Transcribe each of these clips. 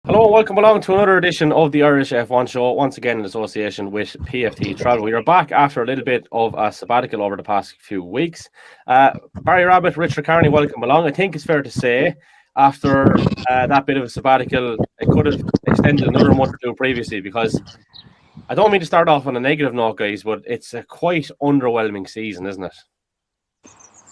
Hello and welcome along to another edition of the Irish F1 show, once again in association with PFT Travel. We are back after a little bit of a sabbatical over the past few weeks. Barry Rabbit, Richard Carney, welcome along. I think it's fair to say, after that bit of a sabbatical, it could have extended another month or two previously, because I don't mean to start off on a negative note, guys, but it's a quite underwhelming season, isn't it?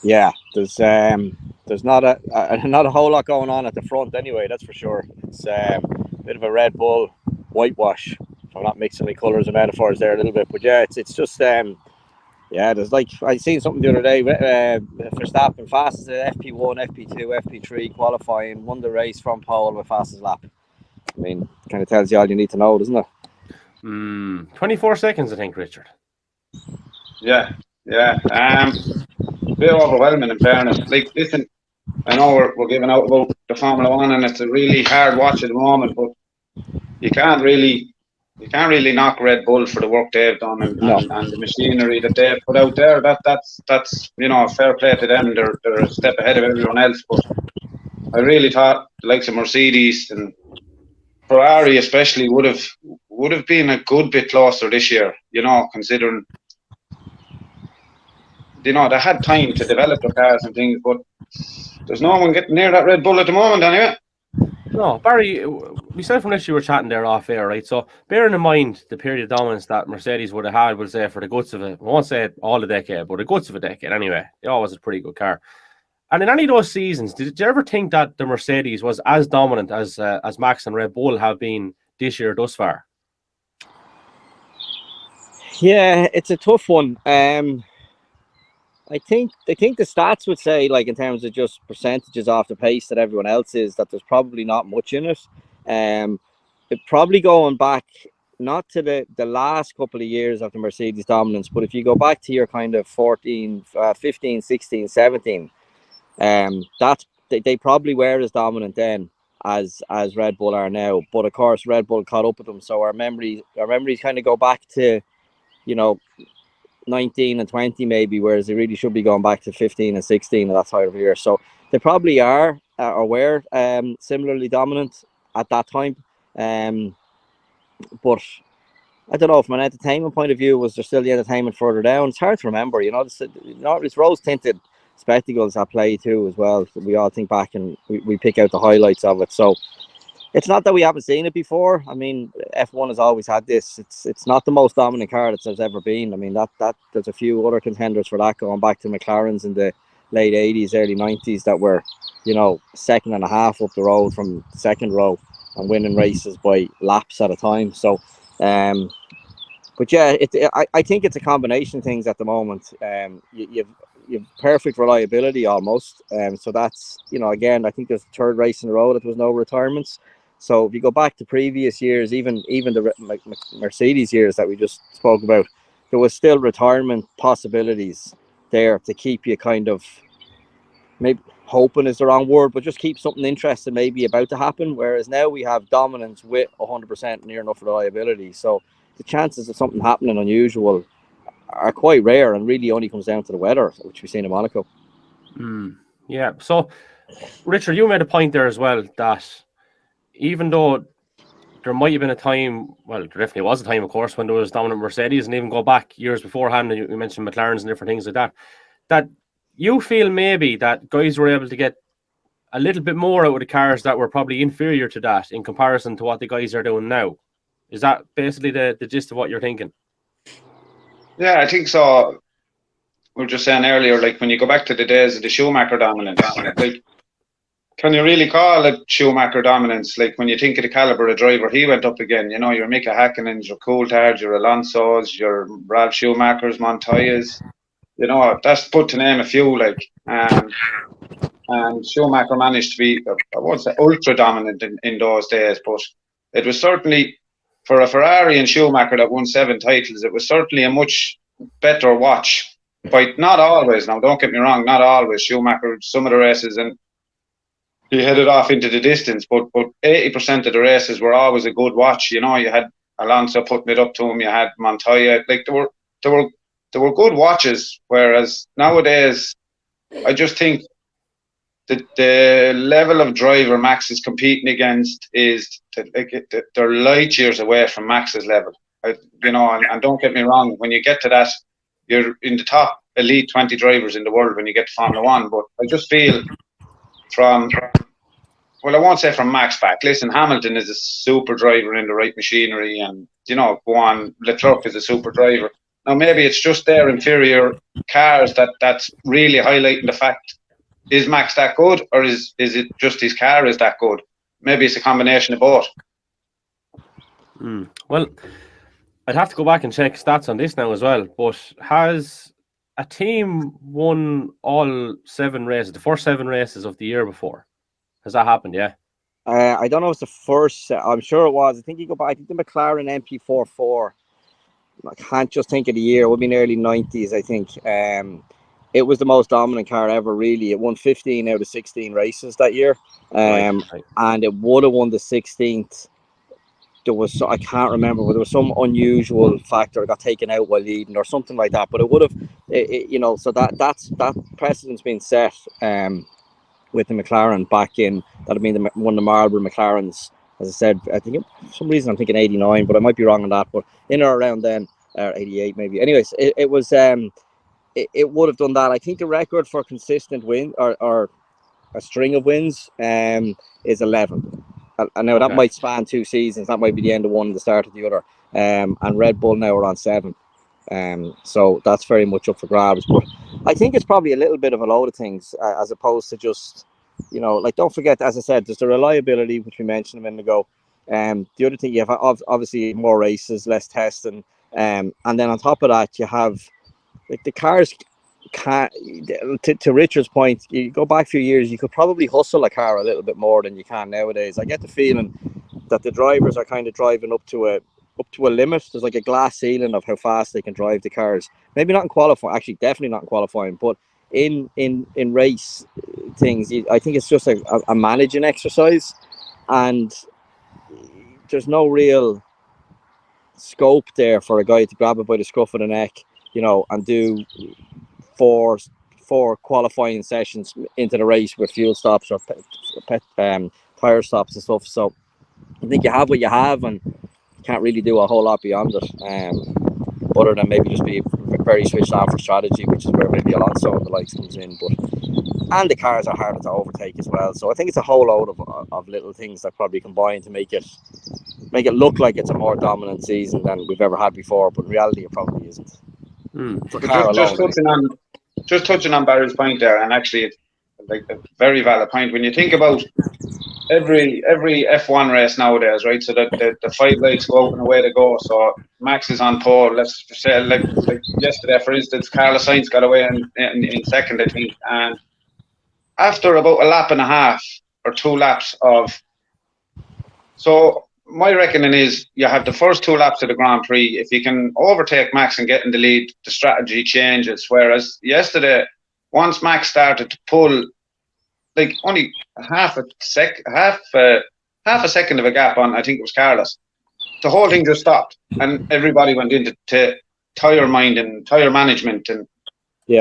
Yeah, there's not a whole lot going on at the front anyway. That's for sure. It's a bit of a Red Bull whitewash. If I'm not mixing my colours and metaphors there a little bit, but yeah, it's just yeah. There's like I seen something the other day. Verstappen fastest at FP1, FP2, FP3 qualifying, won the race from pole with fastest lap. I mean, kind of tells you all you need to know, doesn't it? 24 seconds, I think, Richard. Yeah. Bit overwhelming in fairness. Like, listen, I know we're giving out about the Formula One, and it's a really hard watch at the moment, but you can't really knock Red Bull for the work they've done and the machinery that they've put out there. That's fair play to them. They're a step ahead of everyone else. But I really thought the likes of Mercedes and Ferrari especially would have been a good bit closer this year, considering they had time to develop the cars and things, but there's no one getting near that Red Bull at the moment anyway. No, Barry, myself and Richie were chatting there off air, right? So bearing in mind the period of dominance that Mercedes would have had, we'll say, for the guts of it, I won't say all the decade, but the guts of a decade anyway, it always was a pretty good car. And in any of those seasons, did you ever think that the Mercedes was as dominant as Max and Red Bull have been this year thus far? Yeah, it's a tough one. I think the stats would say, like, in terms of just percentages off the pace that everyone else is, that there's probably not much in it. It probably going back not to the last couple of years of the Mercedes dominance, but if you go back to your kind of 14, 15, 16, 17, that's they probably were as dominant then as Red Bull are now. But of course, Red Bull caught up with them, so our memories kind of go back to 19 and 20 maybe, whereas they really should be going back to 15 and 16 and that side of the year. So they probably are or were similarly dominant at that time. But I don't know, from an entertainment point of view, was there still the entertainment further down? It's hard to remember. It's rose-tinted spectacles at play too as well. We all think back and we pick out the highlights of it. So it's not that we haven't seen it before. I mean, F1 has always had this. It's not the most dominant car that there's ever been. I mean, that there's a few other contenders for that, going back to McLaren's in the late 80s, early 90s, that were, second and a half up the road from the second row and winning races by laps at a time. So, but yeah, I think it's a combination of things at the moment. You've perfect reliability almost. So that's, again, I think there's the third race in a row that there was no retirements. So if you go back to previous years, even the Mercedes years that we just spoke about, there was still retirement possibilities there to keep you kind of, maybe hoping is the wrong word, but just keep something interesting maybe about to happen. Whereas now we have dominance with 100% near enough reliability. So the chances of something happening unusual are quite rare, and really only comes down to the weather, which we've seen in Monaco. Yeah. So, Richard, you made a point there as well that even though there might have been a time, well, there definitely was a time, of course, when there was dominant Mercedes, and even go back years beforehand, and you mentioned McLaren's and different things like that, that you feel maybe that guys were able to get a little bit more out of the cars that were probably inferior to that in comparison to what the guys are doing now. Is that basically the gist of what you're thinking? Yeah, I think so. We were just saying earlier, like, when you go back to the days of the Schumacher dominance, like, can you really call it Schumacher dominance? Like, when you think of the caliber of driver he went up again, your Mika Häkkinen's, your Coulthards, your Alonso's, your Ralf Schumacher's, Montoya's, that's put to name a few, like, and Schumacher managed to be, I won't say ultra dominant in those days, but it was certainly, for a Ferrari and Schumacher that won 7 titles, it was certainly a much better watch. But not always, now don't get me wrong, not always. Schumacher, some of the races, and he headed off into the distance, but 80% of the races were always a good watch. You had Alonso putting it up to him, you had Montoya, like, there were good watches. Whereas nowadays, I just think the level of driver Max is competing against is they're light years away from Max's level. You know, and don't get me wrong, when you get to that, you're in the top elite 20 drivers in the world when you get to Formula One. But I just feel well, I won't say from Max back. Listen, Hamilton is a super driver in the right machinery, and you know, go on. Leclerc is a super driver. Now maybe it's just their inferior cars that's really highlighting the fact: is Max that good, or is it just his car is that good? Maybe it's a combination of both. Well, I'd have to go back and check stats on this now as well. But has a team won all 7 races, the first 7 races of the year before? Has that happened? Yeah. I don't know if it's the first. I'm sure it was. I think you go back. I think the McLaren MP44. I can't just think of the year. It would be in the early 90s, I think. It was the most dominant car ever, really. It won 15 out of 16 races that year. Right. And it would have won the 16th. There was, I can't remember, but there was some unusual factor that got taken out while leading or something like that. But it would have, you know, so that precedent's been set with the McLaren back in, that had been one of the Marlboro McLarens. As I said, I think for some reason I'm thinking 89, but I might be wrong on that. But in or around then, 88 maybe. Anyways, it was, it would have done that. I think the record for consistent win or a string of wins is 11. And now that might span 2 seasons. That might be the end of one and the start of the other. And Red Bull now are on 7. So that's very much up for grabs. But I think it's probably a little bit of a load of things as opposed to just, you know, like, don't forget, as I said, there's the reliability, which we mentioned a minute ago. The other thing, you have obviously more races, less testing. And then on top of that, you have, like, the cars can't, to Richard's point, you go back a few years, you could probably hustle a car a little bit more than you can nowadays. I get the feeling that the drivers are kind of driving up to a limit. There's like a glass ceiling of how fast they can drive the cars. Maybe not in qualifying, actually definitely not in qualifying, but in race things, I think it's just a managing exercise, and there's no real scope there for a guy to grab it by the scruff of the neck, you know, and do four qualifying sessions into the race with fuel stops or tire stops and stuff. So I think you have what you have, and can't really do a whole lot beyond it, other than maybe just be very switched on for strategy, which is where maybe Alonso and the likes comes in. And the cars are harder to overtake as well. So I think it's a whole load of little things that probably combine to make it look like it's a more dominant season than we've ever had before, but in reality it probably isn't. Just touching on Barry's point there, and actually it's like a very valid point. When you think about every F1 race nowadays, right? So that the 5 lights go out and away they go. So Max is on pole. Let's say like yesterday, for instance, Carlos Sainz got away in second, I think, and after about a lap and a half or 2 laps of, so my reckoning is you have the first 2 laps of the Grand Prix. If you can overtake Max and get in the lead, the strategy changes. Whereas yesterday, once Max started to pull, like only half a second of a gap on, I think it was Carlos, the whole thing just stopped, and everybody went into tire management and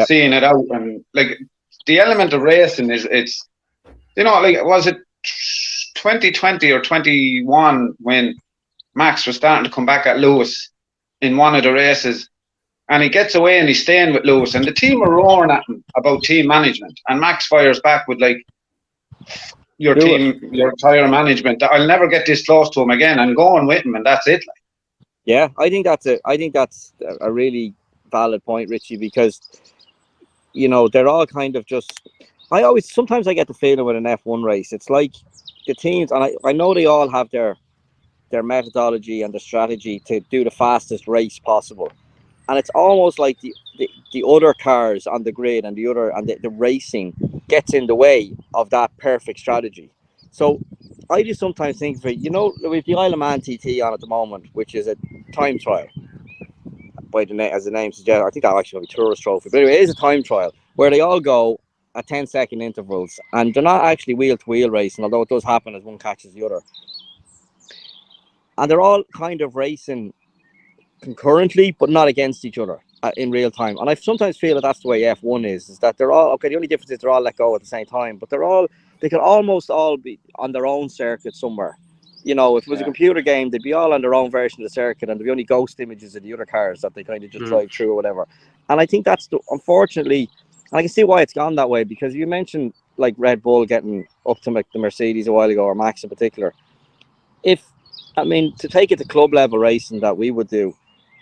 seeing it out. And like the element of racing is, it's, you know, like, was it 2020 or 21 when Max was starting to come back at Lewis in one of the races, and he gets away and he's staying with Lewis, and the team are roaring at him about team management, and Max fires back with like, your tire management, I'll never get this close to him again, and going with him, and that's it. Like. Yeah, I think that's a really valid point, Richie, because, you know, they're all kind of just, sometimes I get the feeling with an F1 race, it's like the teams, and I know they all have their methodology and their strategy to do the fastest race possible, and it's almost like the other cars on the grid and the racing gets in the way of that perfect strategy. So I just sometimes think, you know, with the Isle of Man TT on at the moment, which is a time trial, as the name suggests, I think that'll actually be a tourist trophy, but anyway, it is a time trial where they all go at 10-second intervals, and they're not actually wheel-to-wheel racing, although it does happen as one catches the other. And they're all kind of racing concurrently, but not against each other. in real time. And I sometimes feel that that's the way F1 is that they're all, okay, the only difference is they're all let go at the same time, but they could almost all be on their own circuit somewhere. You know, if it was a computer game, they'd be all on their own version of the circuit, and there'd be only ghost images of the other cars that they kind of just drive through or whatever. And I think that's, unfortunately, and I can see why it's gone that way, because you mentioned like Red Bull getting up to the Mercedes a while ago, or Max in particular. To take it to club level racing that we would do,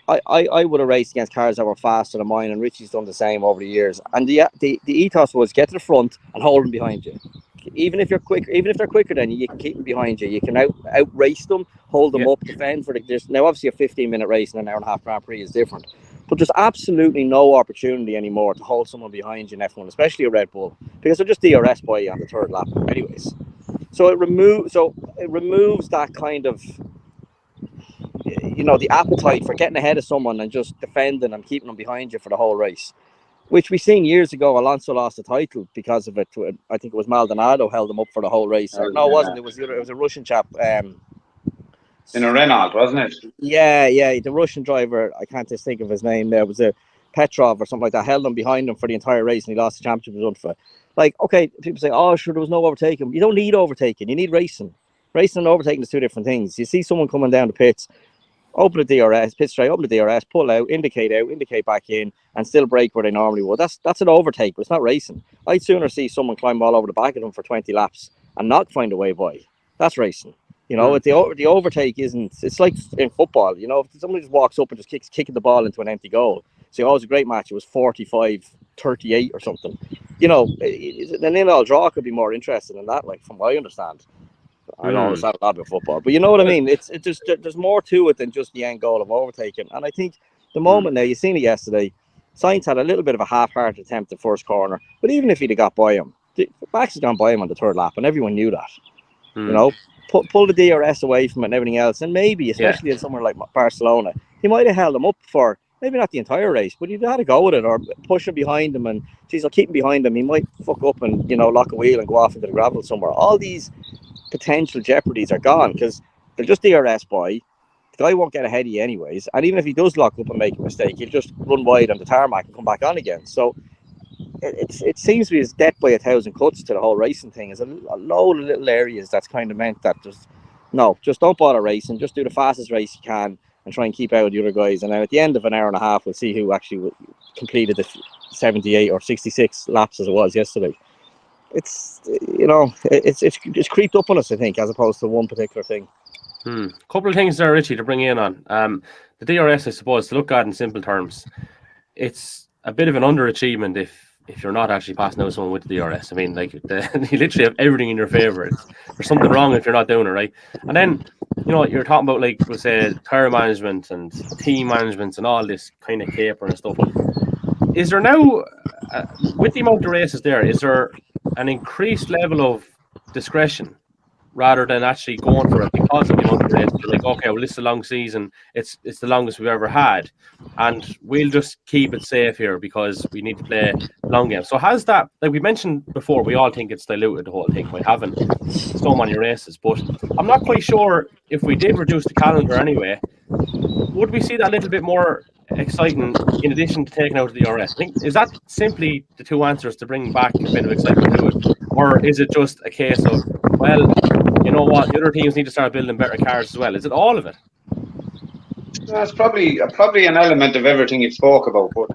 I would have raced against cars that were faster than mine, and Richie's done the same over the years. And the ethos was get to the front and hold them behind you. Even if you're quicker, even if they're quicker than you can keep them behind you. You can out race them, hold them up, defend for now obviously a 15-minute race and an hour and a half Grand Prix is different. But there's absolutely no opportunity anymore to hold someone behind you in F1, especially a Red Bull, because they're just DRS by you on the third lap anyways. So it removes that kind of, the appetite for getting ahead of someone and just defending and keeping them behind you for the whole race, which we seen years ago. Alonso lost the title because of it. I think it was Maldonado held him up for the whole race. It wasn't. It was a Russian chap. In a Renault, wasn't it? Yeah, the Russian driver. I can't just think of his name. There was a Petrov or something like that. Held him behind him for the entire race, and he lost the championship result for it. Like, okay, people say, "Oh, sure, there was no overtaking." You don't need overtaking. You need racing. Racing and overtaking is two different things. You see someone coming down the pits, open the DRS, pit straight, open the DRS, pull out, indicate back in, and still brake where they normally would. That's an overtake, but it's not racing. I'd sooner see someone climb all over the back of them for 20 laps and not find a way by. That's racing. The overtake isn't. It's like in football. If somebody just walks up and just kicking the ball into an empty goal. So it was a great match. It was 45-38 or something. The nil-all draw could be more interesting than that. Like from what I understand. I don't understand a lot about football, but you know what I mean. It's just there's more to it than just the end goal of overtaking. And I think the moment now, you seen it yesterday, Sainz had a little bit of a half-hearted attempt at first corner, but even if he'd have got by him, Max has gone by him on the third lap, and everyone knew that. Pull the DRS away from it and everything else, and maybe, especially in somewhere like Barcelona, he might have held him up for maybe not the entire race, but he'd had to go with it or push him behind him, and geez, I'll keep him behind him. He might fuck up and lock a wheel and go off into the gravel somewhere. All these potential jeopardies are gone because they'll just DRS by. The guy won't get ahead of you anyways, and even if he does lock up and make a mistake, he'll just run wide on the tarmac and come back on again. So it seems to be as death by 1,000 cuts to the whole racing thing. There's a load of little areas that's kind of meant that just don't bother racing, just do the fastest race you can and try and keep out the other guys, and then at the end of an hour and a half we'll see who actually completed the 78 or 66 laps as it was yesterday. It's creeped up on us, I think, as opposed to one particular thing. Couple of things there, Richie, to bring in on the DRS. I suppose, to look at in simple terms, it's a bit of an underachievement if you're not actually passing out someone with the DRS. I mean, like you literally have everything in your favor. There's something wrong if you're not doing it right. And then you're talking about, like, we'll say, tire management and team management and all this kind of caper and stuff. Is there now, with the amount of races there, is there an increased level of discretion rather than actually going for it because of the amount of races? You're like, okay, well, this is a long season. It's the longest we've ever had, and we'll just keep it safe here because we need to play long games. So has that, like we mentioned before, we all think it's diluted the whole thing by having so many races, but I'm not quite sure if we did reduce the calendar anyway, would we see that a little bit more exciting in addition to taking out the DRS? I think, is that simply the two answers to bring back a bit of excitement to it, or is it just a case of, well, you know what, the other teams need to start building better cars as well? Is it all of it? That's probably an element of everything you spoke about, but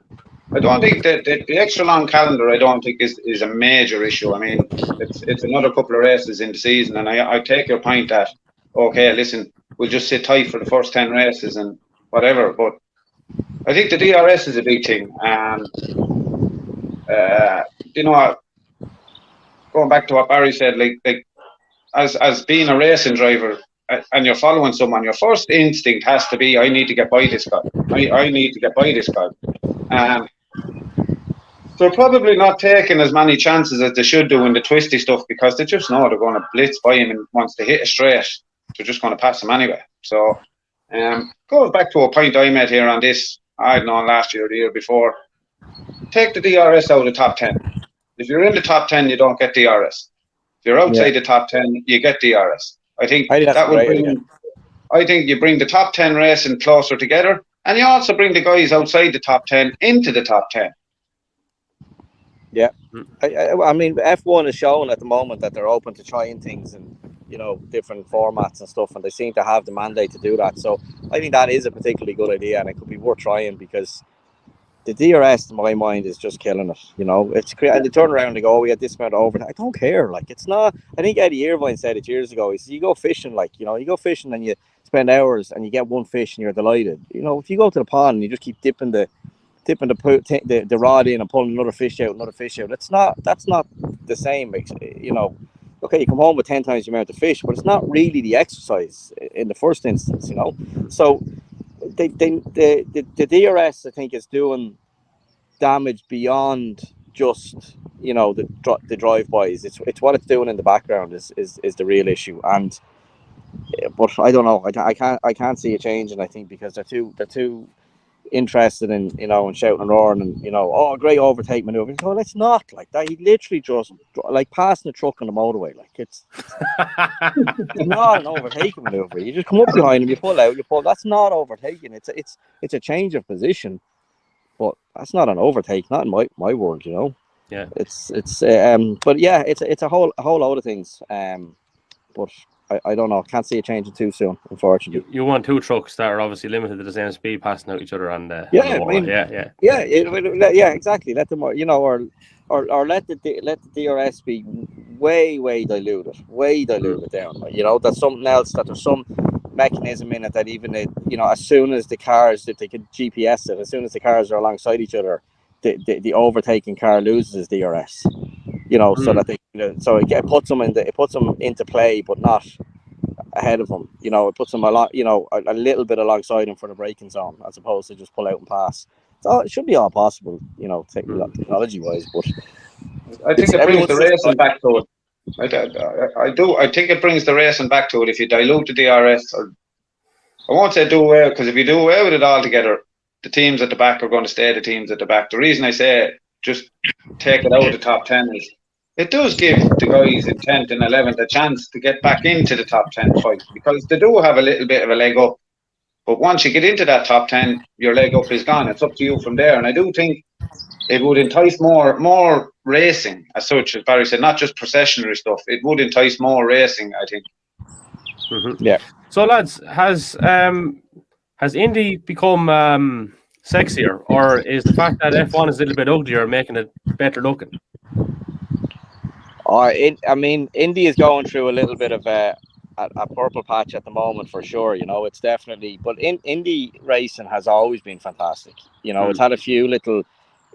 I don't think that the extra long calendar, I don't think is a major issue. I mean, it's another couple of races in the season, and I take your point that, okay, listen, we'll just sit tight for the first 10 races and whatever, but I think the DRS is a big thing. Going back to what Barry said, like as being a racing driver and you're following someone, your first instinct has to be, I need to get by this guy. I need to get by this guy. They're probably not taking as many chances as they should do in the twisty stuff because they just know they're going to blitz by him, and once they hit a straight, they're just going to pass him anyway. So goes back to a point I made here on this, I don't know, last year or the year before. Take the DRS out of the top 10. If you're in the top 10, you don't get DRS. If you're outside the top 10, you get DRS. I think that would bring. I think you bring the top 10 racing closer together. and you also bring the guys outside the top 10 into the top 10. Yeah, I mean, F1 is showing at the moment that they're open to trying things and different formats and stuff, and they seem to have the mandate to do that. So I think that is a particularly good idea, and it could be worth trying, because the DRS, in my mind, is just killing it. It's and they turn around and go, "Oh, we had this amount of overtime." I don't care. Like, it's not. I think Eddie Irvine said it years ago. He says, "You go fishing, you go fishing and you spend hours and you get one fish and you're delighted. If you go to the pond and you just keep dipping the rod in and pulling another fish out. That's not the same. Okay, you come home with 10 times the amount of fish, but it's not really the exercise in the first instance. So the DRS, I think, is doing damage beyond just the drive-bys. It's what it's doing in the background is the real issue. And but I don't know. I can't see a change, and I think because they're too interested in and shouting and roaring and oh, great overtake maneuver. No, it's not like that. He literally just like passing a truck on the motorway. Like, it's not an overtaking maneuver. You just come up behind him, you pull out, that's not overtaking. It's a change of position, but that's not an overtake. Not in my world, Yeah. But yeah, it's a whole load of things. But I don't know. Can't see it changing too soon, unfortunately. You want two trucks that are obviously limited to the same speed, passing out each other on the yeah, exactly. Let them, or let the DRS be way diluted down. That's something else. That there's some mechanism in it that even as soon as the cars, if they could GPS it, as soon as the cars are alongside each other, the overtaking car loses DRS. So that so it puts them into play, but not ahead of them. It puts them a lot, a little bit alongside him for the braking zone, as opposed to just pull out and pass. So it should be all possible, technology wise. But I think it brings the racing back to it. I do. I think it brings the racing back to it. If you dilute the DRS, or I won't say do away, because if you do away with it altogether, the teams at the back are going to stay the teams at the back. The reason I say just take it out of the top 10 is it does give the guys in 10th and 11th a chance to get back into the top 10 fight, because they do have a little bit of a leg up. But once you get into that top 10, your leg up is gone. It's up to you from there. And I do think it would entice more racing, as such, as Barry said, not just processionary stuff. It would entice more racing, I think. Mm-hmm. Yeah. So, lads, has Indy become sexier, or is the fact that F1 is a little bit uglier making it better looking? Indy is going through a little bit of a purple patch at the moment, for sure. It's definitely, but Indy racing has always been fantastic. It's had a few little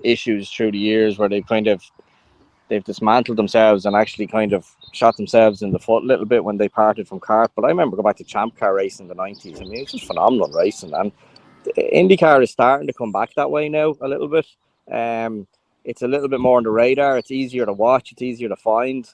issues through the years where they've dismantled themselves and actually kind of shot themselves in the foot a little bit when they parted from kart. But I remember going back to Champ Car racing in the 90s. It's just phenomenal racing, and IndyCar is starting to come back that way now a little bit. It's a little bit more on the radar. It's easier to watch. It's easier to find.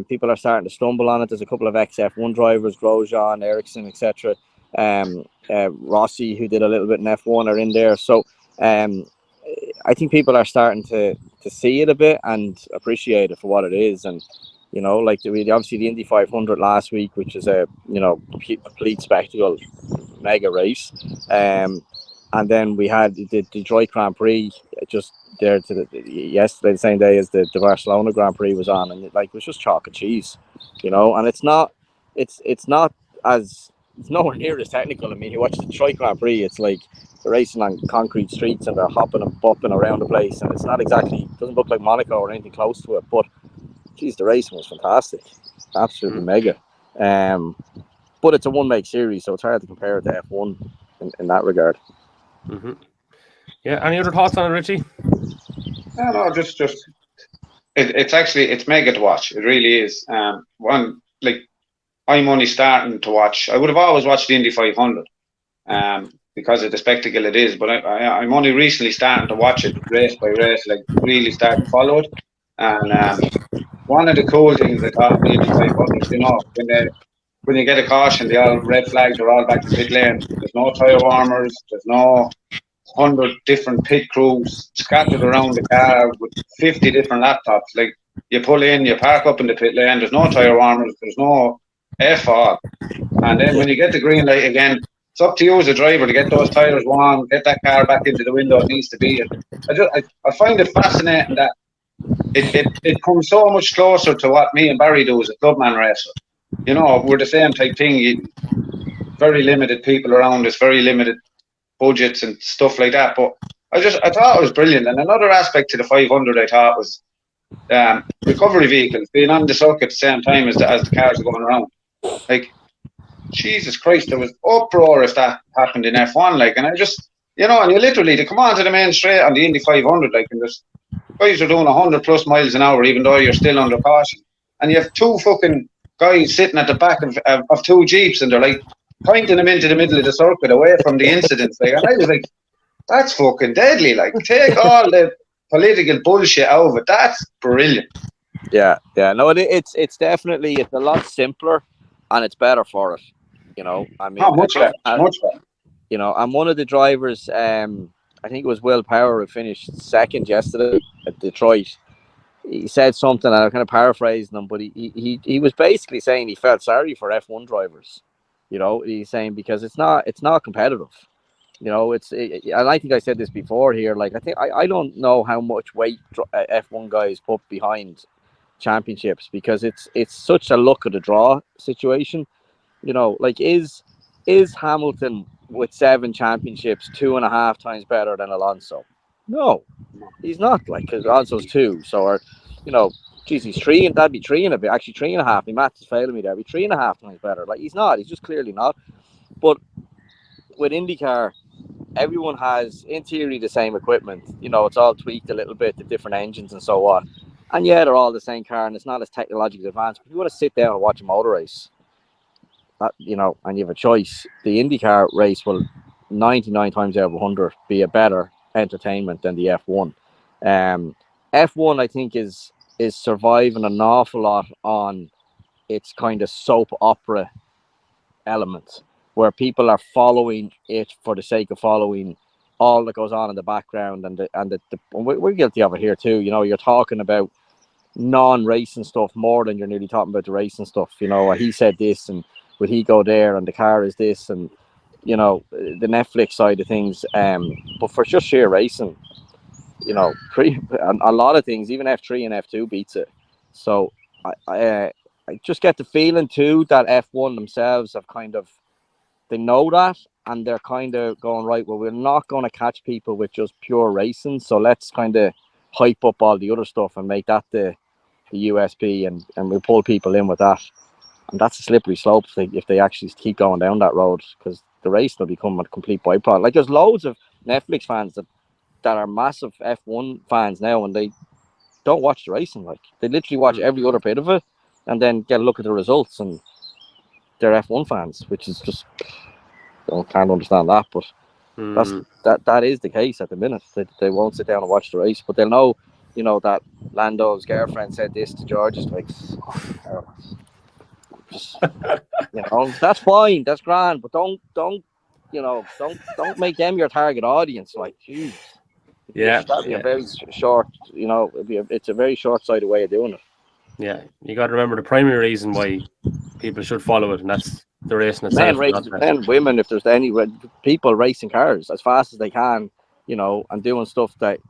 People are starting to stumble on it. There's a couple of ex-F1 drivers, Grosjean, Ericsson, etc. Rossi, who did a little bit in F1, are in there. So I think people are starting to see it a bit and appreciate it for what it is. And obviously the Indy 500 last week, which is a complete spectacle, mega race. And then we had the Detroit Grand Prix just there yesterday, the same day as the Barcelona Grand Prix was on, and it was just chalk and cheese, and it's nowhere near as technical. You watch the Detroit Grand Prix, it's like they're racing on concrete streets and they're hopping and bopping around the place, and it's not exactly, doesn't look like Monaco or anything close to it, but geez, the racing was fantastic, absolutely mega. But it's a one-make series, so it's hard to compare it to F1 in that regard. Mm-hmm. Yeah. Any other thoughts on it, Richie? No, just it's mega to watch. It really is. I'm only starting to watch. I would have always watched the Indy 500, because of the spectacle it is. But I'm only recently starting to watch it race by race, really start to follow it. And one of the cool things I thought in the Indy 500, when you get a caution, the all red flags are all back to pit lane. There's no tire warmers. There's no 100 different pit crews scattered around the car with 50 different laptops. You pull in, you park up in the pit lane. There's no tire warmers. There's no F all. And then when you get the green light again, it's up to you as a driver to get those tyres warm, get that car back into the window it needs to be. And I find it fascinating that it comes so much closer to what me and Barry do as a clubman racer. You know, we're the same type thing. Very limited people around us, very limited budgets and stuff like that. But I thought it was brilliant. And another aspect to the 500 I thought was recovery vehicles being on the circuit at the same time as the cars are going around. Like, Jesus Christ, there was uproar if that happened in F1. Like, and I just, and you literally, they come onto the main straight on the Indy 500, like, and there's guys are doing 100 plus miles an hour, even though you're still under caution. And you have two fucking guys sitting at the back of two Jeeps, and they're like pointing them into the middle of the circuit away from the incidents. Like, and I was like, that's fucking deadly. Like, take all the political bullshit out of it. That's brilliant. Yeah. No, it's definitely, it's a lot simpler, and it's better for it. I mean, much better. I'm one of the drivers. I think it was Will Power who finished second yesterday at Detroit. He said something, and I'm kind of paraphrasing him, but he was basically saying he felt sorry for F1 drivers. He's saying because it's not competitive. And I think I said this before here. Like, I don't know how much weight F1 guys put behind championships, because it's such a luck of the draw situation. Like, is Hamilton with 7 championships 2.5 times better than Alonso? No, he's not. Like, because Alonso's 2. So, or, he's 3, and that'd be 3 and a bit. Actually, 3.5. My maths is failing me there. Be 3.5 times better. Like, he's not. He's just clearly not. But with IndyCar, everyone has, in theory, the same equipment. It's all tweaked a little bit, the different engines and so on. And yeah, they're all the same car, and it's not as technologically advanced. But if you want to sit down and watch a motor race, and you have a choice, the IndyCar race will 99 times out of 100 be a better entertainment than the F1. F1, I think, is surviving an awful lot on its kind of soap opera element, where people are following it for the sake of following all that goes on in the background, and we're guilty of it here too. You're talking about non-racing stuff more than you're nearly talking about the racing stuff. He said this, and would he go there, and the car is this, and the Netflix side of things. But for just sheer racing, a lot of things, even F3 and F2 beats it. So I just get the feeling too that F1 themselves have they know that, and they're kind of going, right, well, we're not going to catch people with just pure racing, so let's kind of hype up all the other stuff and make that the USP, and we'll pull people in with that. And that's a slippery slope if they actually keep going down that road, because the race will become a complete byproduct. Like, there's loads of Netflix fans that are massive F1 fans now, and they don't watch the racing. Like, they literally watch every other bit of it and then get a look at the results, and they're F1 fans, which is just, I can't understand that, but that is the case at the minute. They won't sit down and watch the race, but they'll know, that Lando's girlfriend said this to George. It's like, just, that's fine, that's grand, but don't make them your target audience. Like, geez, that'd be a very short, it's a very short-sighted way of doing it. Yeah, you got to remember the primary reason why people should follow it, and that's the racing itself. Men, women, if there's any people racing cars as fast as they can, and doing stuff that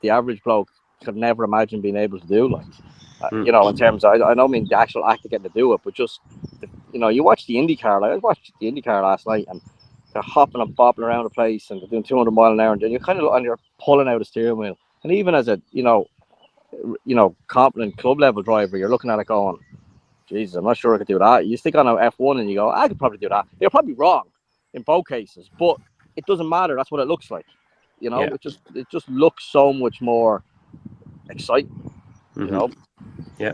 the average bloke could never imagine being able to do. Like, in terms of, I don't mean the actual act of getting to do it, but just, you watch the IndyCar. Like, I watched the IndyCar last night, and they're hopping and bopping around the place, and they're doing 200 miles an hour, and you're kind of, and you're pulling out a steering wheel. And even as a, competent club level driver, you're looking at it going, Jesus, I'm not sure I could do that. You stick on an F1 and you go, I could probably do that. You're probably wrong in both cases, but it doesn't matter. That's what it looks like. It just looks so much more exciting. Yeah.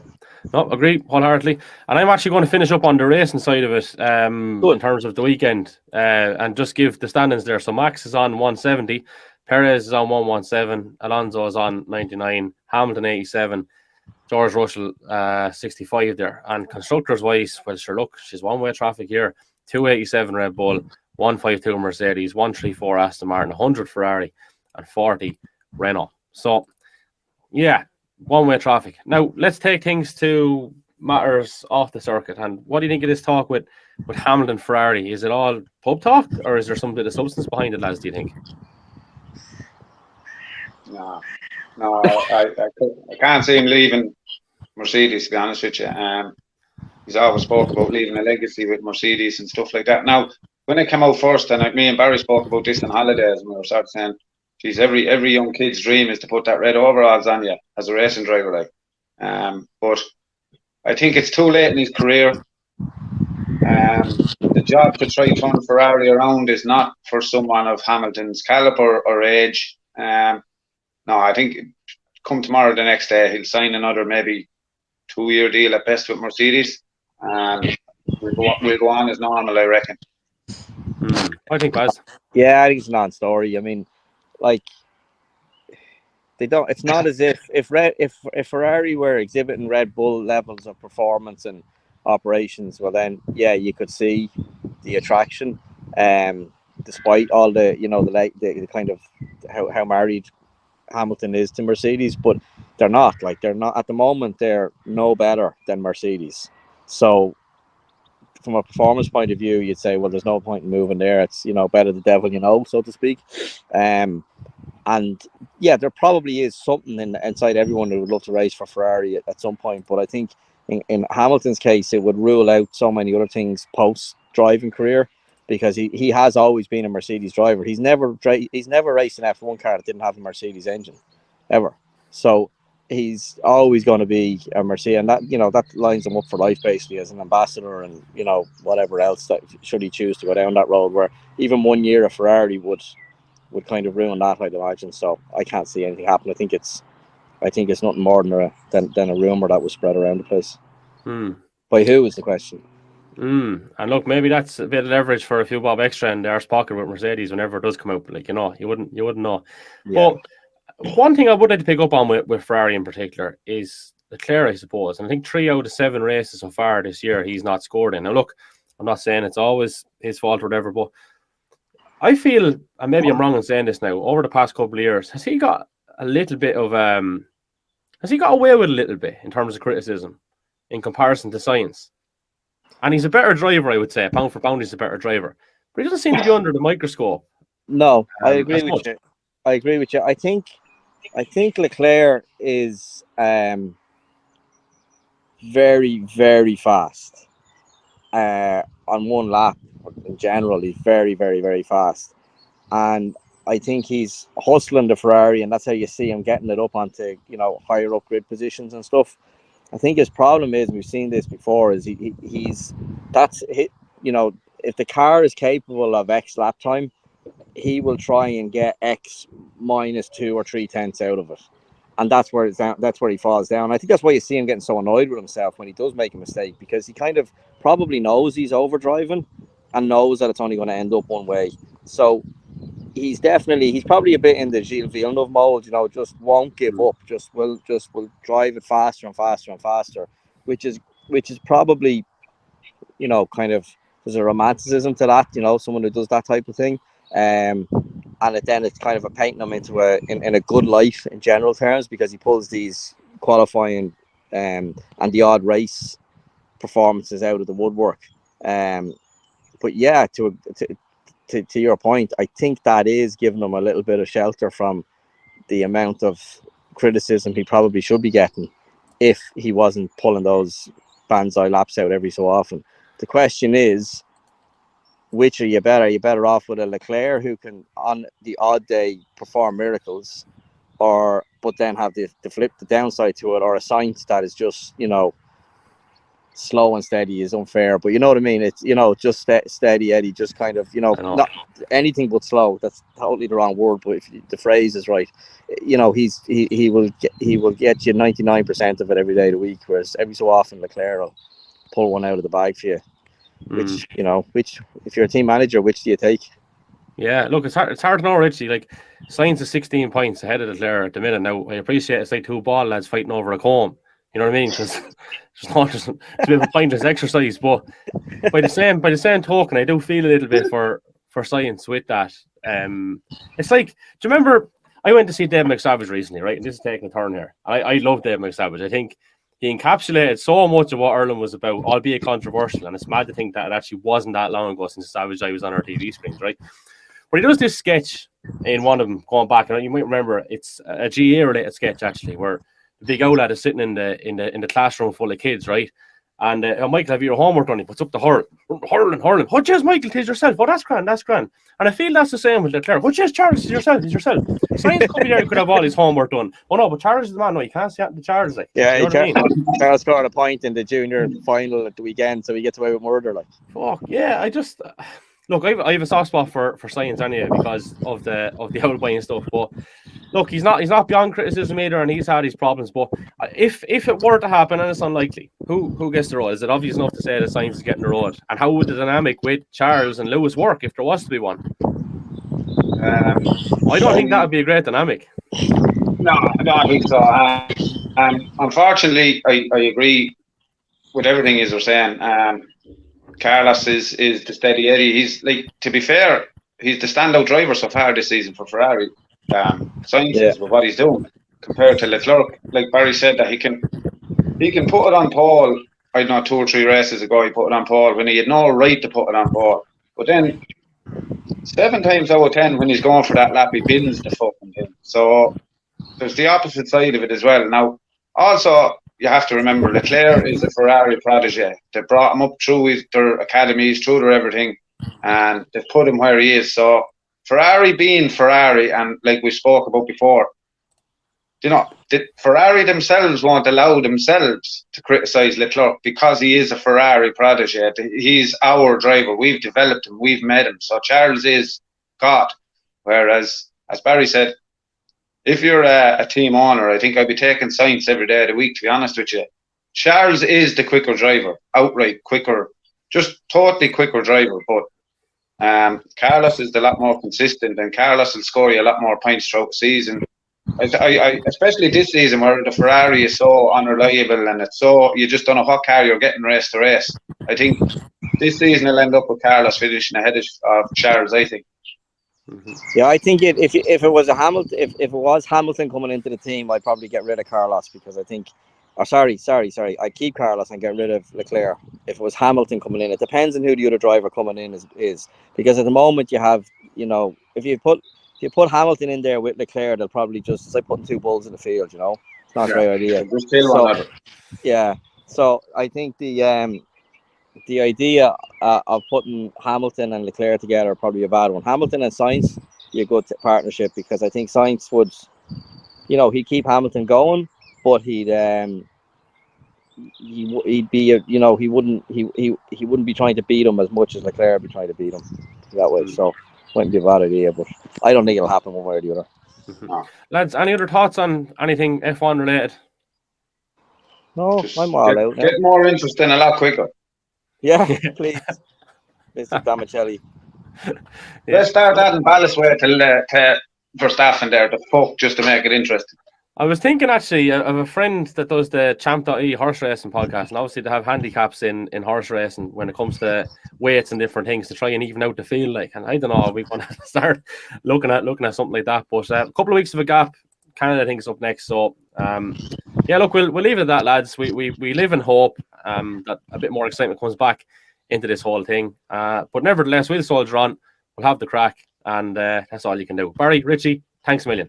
No, agree wholeheartedly. And I'm actually going to finish up on the racing side of it in terms of the weekend, and just give the standings there. So Max is on 170, Perez is on 117, Alonso is on 99, Hamilton 87, George Russell 65 there. And constructors wise, well, sure, look, she's one-way traffic here. 287 Red Bull, 152 Mercedes, 134 Aston Martin, 100 Ferrari, and 40 Renault. So, yeah, one-way traffic. Now, let's take things to matters off the circuit? And what do you think of this talk with Hamilton, Ferrari? Is it all pub talk, or is there some bit of substance behind it, lads, do you think? No, I can't see him leaving Mercedes, to be honest with you. He's always spoke about leaving a legacy with Mercedes and stuff like that. Now, when it came out first, and me and Barry spoke about this on holidays, and we were sort of saying, geez, every young kid's dream is to put that red overalls on you as a racing driver, like. But I think it's too late in his career. The job to try turn Ferrari around is not for someone of Hamilton's caliber or age. No, I think come tomorrow, the next day, he'll sign another maybe 2-year deal at best with Mercedes, and we'll go on as normal, I reckon. I think, Baz. Yeah, I think it's a non-story. I mean, like, they don't. It's not as if Ferrari were exhibiting Red Bull levels of performance and operations. Well, then, yeah, you could see the attraction. Despite all the the kind of how married Hamilton is to Mercedes, but they're not at the moment. They're no better than Mercedes. So, from a performance point of view, you'd say, well, there's no point in moving there. It's better the devil, so to speak. And yeah, there probably is something inside everyone who would love to race for Ferrari at some point. But I think in Hamilton's case, it would rule out so many other things post driving career, because he has always been a Mercedes driver. He's never raced an F1 car that didn't have a Mercedes engine, ever. So he's always going to be a Mercedes, and that lines him up for life, basically, as an ambassador, and whatever else, that should he choose to go down that road, where even 1 year of Ferrari would kind of ruin that, I'd imagine. So I can't see anything happen. I think it's nothing more than a rumor that was spread around the place. By who is the question? And look, maybe that's a bit of leverage for a few bob extra in their pocket with Mercedes whenever it does come out. Like, you wouldn't know. Yeah. But one thing I would like to pick up on with Ferrari in particular is Leclerc, I suppose. And I think 3 out of 7 races so far this year he's not scored in. Now, look, I'm not saying it's always his fault or whatever, but I feel, and maybe I'm wrong in saying this now, over the past couple of years, has he got a little bit of has he got away with a little bit in terms of criticism in comparison to Sainz? And he's a better driver, I would say. Pound for pound, he's a better driver. But he doesn't seem to be under the microscope. No, I agree with you. I think Leclerc is very, very fast on one lap. In general, he's very, very, very fast. And I think he's hustling the Ferrari, and that's how you see him getting it up onto, higher up grid positions and stuff. I think his problem is, we've seen this before, is if the car is capable of X lap time, he will try and get X minus 2 or 3 tenths out of it. And that's where he falls down. I think that's why you see him getting so annoyed with himself when he does make a mistake, because he kind of probably knows he's overdriving and knows that it's only going to end up one way. So he's probably a bit in the Gilles Villeneuve mold, just won't give up, just will drive it faster and faster and faster, which is probably, kind of, there's a romanticism to that, someone who does that type of thing. And then it's kind of a painting him into in a good life in general terms, because he pulls these qualifying and the odd race performances out of the woodwork. But yeah, to your point, I think that is giving him a little bit of shelter from the amount of criticism he probably should be getting if he wasn't pulling those banzai laps out every so often. The question is, which are you better? Are you better off with a Leclerc who can, on the odd day, perform miracles, but then have the downside to it, or a Sainz that is just, slow and steady is unfair, but you know what I mean? It's, just steady Eddie, just kind of, not anything but slow. That's totally the wrong word, but if the phrase is right, he will get you 99% of it every day of the week, whereas every so often Leclerc will pull one out of the bag for you. Which if you're a team manager, which do you take? Yeah, look, it's hard to know, Richie. Like, Sainz is 16 points ahead of Leclerc at the minute. Now, I appreciate it's like 2 ball lads fighting over a comb. You know what I mean? Because it's a bit of a pointless exercise. But by the same token, I do feel a little bit for Sainz with that. It's like, do you remember? I went to see Dave McSavage recently, right? And this is taking a turn here. I love Dave McSavage. I think he encapsulated so much of what Ireland was about, albeit controversial. And it's mad to think that it actually wasn't that long ago since Savage Eye was on our TV screens, right? But he does this sketch in one of them, going back, and you might remember it's a GA-related sketch actually, where the big old lad is sitting in the classroom full of kids, right? And Michael, have your homework done? He puts up the hurling. Oh, cheers, Michael, tis yourself. Oh, that's grand. And I feel that's the same with Leclerc. Oh, cheers, Charles, tis yourself. Science could be there, could have all his homework done. Oh, no, but Charles is the man. No, you can't see the Charles. Like, yeah, you know what I mean? Charles scored a point in the junior final at the weekend, so he gets away with murder. Like, fuck, yeah, I just... Look, I have a soft spot for science anyway because of the outbuying stuff. But look, he's not beyond criticism either, and he's had his problems. But if it were to happen, and it's unlikely, who gets the road? Is it obvious enough to say that science is getting the road? And how would the dynamic with Charles and Lewis work if there was to be one? I don't think that would be a great dynamic. No, I don't think so. Unfortunately, I agree with everything you're saying. Carlos is the steady Eddie. He's, like, to be fair, he's the standout driver so far this season for Ferrari. Science with what he's doing compared to Leclerc. Like Barry said, that he can put it on Paul. I don't know, 2 or 3 races ago he put it on Paul when he had no right to put it on Paul. But then 7 times out of 10 when he's going for that lap, he bins the fucking thing. So there's the opposite side of it as well. Now, also, you have to remember, Leclerc is a Ferrari protege. They brought him up through their academies, through their everything, and they've put him where he is. So Ferrari being Ferrari, and like we spoke about before, Ferrari themselves won't allow themselves to criticise Leclerc because he is a Ferrari protege. He's our driver. We've developed him. We've made him. So Charles is God. Whereas, as Barry said, if you're a team owner, I think I'd be taking Sainz every day of the week, to be honest with you. Charles is the quicker driver, outright quicker, just totally quicker driver. But Carlos is a lot more consistent, and Carlos will score you a lot more points throughout the season. I especially this season where the Ferrari is so unreliable and it's so, you just don't know what car you're getting race to race. I think this season will end up with Carlos finishing ahead of Charles, I think. Yeah, I think if it was Hamilton coming into the team, I'd probably get rid of Carlos because I think, I'd keep Carlos and get rid of Leclerc. If it was Hamilton coming in, it depends on who the other driver coming in is because at the moment you have, if you put Hamilton in there with Leclerc, they'll probably just, it's like putting 2 bulls in the field, it's not a great idea. Just kill one another. Yeah, so I think the idea of putting Hamilton and Leclerc together are probably a bad one. Hamilton and Sainz be a good partnership because I think Sainz would, he'd keep Hamilton going, but he'd be, he wouldn't be trying to beat him as much as Leclerc would be trying to beat him that way. So wouldn't be a bad idea, but I don't think it'll happen one way or the other. Lads, any other thoughts on anything F1 related? No, I'm all out now. Get more interesting a lot quicker. Yeah, please, Mr. Damicelli. Let's start adding ballast weight to Verstappen there, the fuck, just to make it interesting. I was thinking actually, I have a friend that does the Champ.e horse racing podcast, and obviously they have handicaps in horse racing when it comes to weights and different things to try and even out the field. Like, and I don't know, we want to start looking at something like that. But a couple of weeks of a gap, Canada I think is up next. So yeah, look, we'll leave it at that, lads. We live in hope that a bit more excitement comes back into this whole thing. But nevertheless, we'll soldier on. We'll have the crack, and that's all you can do. Barry, Richie, thanks a million.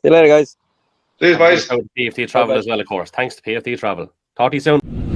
See you later, guys. Please, boys. PFT Travel as well, of course. Thanks to PFT Travel. Talk to you soon.